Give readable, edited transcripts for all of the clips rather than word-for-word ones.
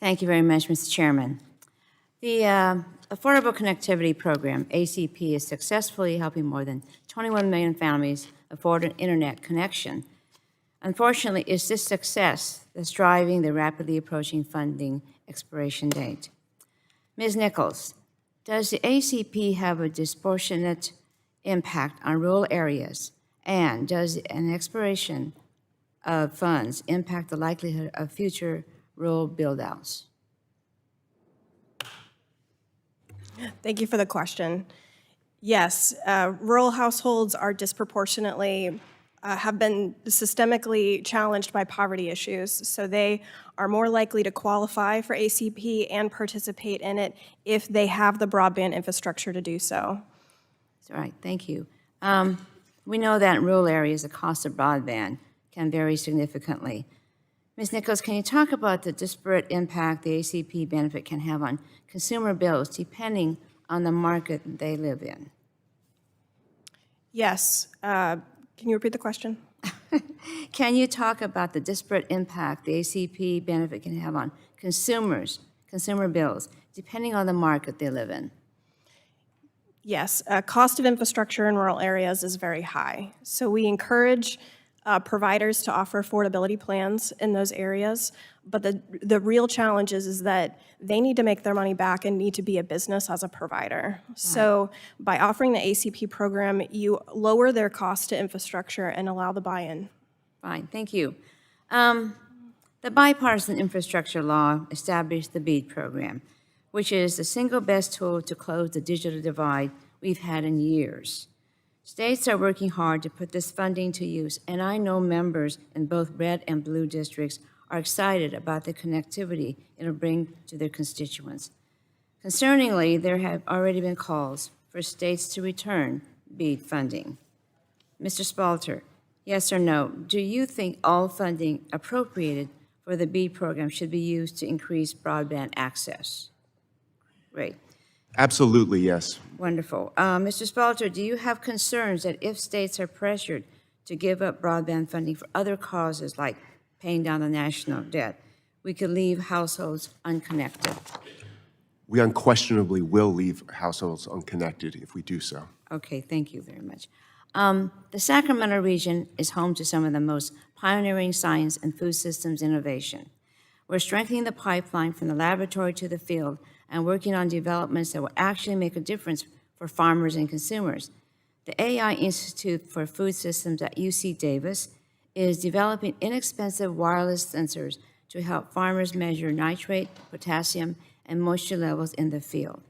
Thank you very much, Mr. Chairman. The Affordable Connectivity Program, ACP, is successfully helping more than 21 million families afford an internet connection. Unfortunately, it's this success that's driving the rapidly approaching funding expiration date. Ms. Nichols, does the ACP have a disproportionate impact on rural areas? And does an expiration of funds impact the likelihood of future rural build-outs? Thank you for the question. Yes, rural households are disproportionately, have been systemically challenged by poverty issues, so they are more likely to qualify for ACP and participate in it if they have the broadband infrastructure to do so. All right, thank you. We know that in rural areas, the cost of broadband can vary significantly. Ms. Nichols, can you talk about the disparate impact the ACP benefit can have on consumer bills depending on the market they live in? Yes. Can you repeat the question? Can you talk about the disparate impact the ACP benefit can have on consumer bills depending on the market they live in? Yes, cost of infrastructure in rural areas is very high. So we encourage providers to offer affordability plans in those areas, but the real challenge is that they need to make their money back and need to be a business as a provider. Right. So by offering the ACP program, you lower their cost to infrastructure and allow the buy-in. Fine, thank you. The bipartisan infrastructure law established the BEAD program, which is the single best tool to close the digital divide we've had in years. States are working hard to put this funding to use, and I know members in both red and blue districts are excited about the connectivity it'll bring to their constituents. Concerningly, there have already been calls for states to return BEAD funding. Mr. Spalter, yes or no, do you think all funding appropriated for the BEAD program should be used to increase broadband access? Great. Absolutely, yes. Wonderful. Mr. Spalter, do you have concerns that if states are pressured to give up broadband funding for other causes like paying down the national debt, we could leave households unconnected? We unquestionably will leave households unconnected if we do so. Okay, thank you very much. The Sacramento region is home to some of the most pioneering science and food systems innovation. We're strengthening the pipeline from the laboratory to the field and working on developments that will actually make a difference for farmers and consumers. The AI Institute for Food Systems at UC Davis is developing inexpensive wireless sensors to help farmers measure nitrate, potassium, and moisture levels in the field.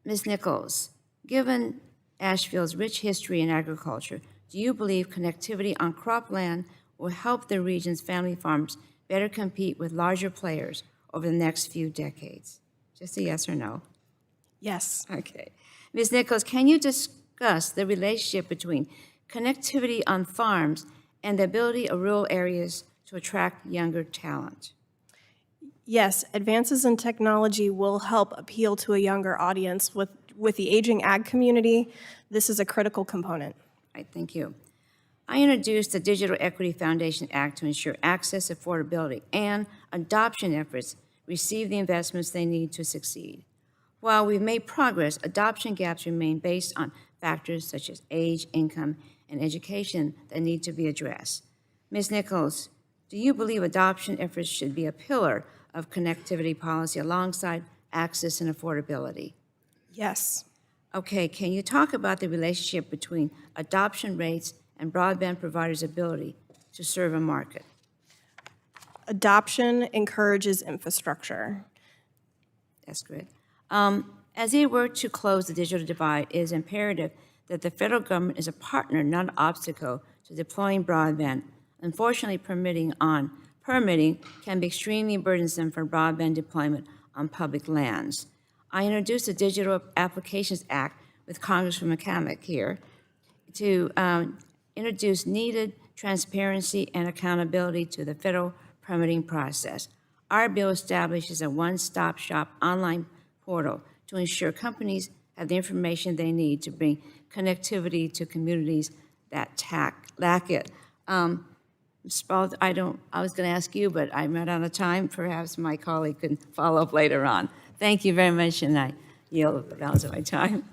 Ms. Nichols, given Asheville's rich history in agriculture, do you believe connectivity on cropland will help the region's family farms better compete with larger players over the next few decades? Just a yes or no. Yes. Okay. Ms. Nichols, can you discuss the relationship between connectivity on farms and the ability of rural areas to attract younger talent? Yes, advances in technology will help appeal to a younger audience. With the aging ag community, this is a critical component. All right, thank you. I introduced the Digital Equity Foundation Act to ensure access, affordability, and adoption efforts receive the investments they need to succeed. While we've made progress, adoption gaps remain based on factors such as age, income, and education that need to be addressed. Ms. Nichols, do you believe adoption efforts should be a pillar of connectivity policy alongside access and affordability? Yes. Okay, can you talk about the relationship between adoption rates and broadband providers' ability to serve a market? Adoption encourages infrastructure. That's good. As they work to close the digital divide, it is imperative that the federal government is a partner, not an obstacle, to deploying broadband. Unfortunately, permitting can be extremely burdensome for broadband deployment on public lands. I introduced the Digital Applications Act with Congressman McCormick here to introduce needed transparency and accountability to the federal permitting process. Our bill establishes a one-stop-shop online portal to ensure companies have the information they need to bring connectivity to communities that lack it. Spald, I was going to ask you, but I'm out of time. Perhaps my colleague can follow up later on. Thank you very much, and I yield the balance of my time.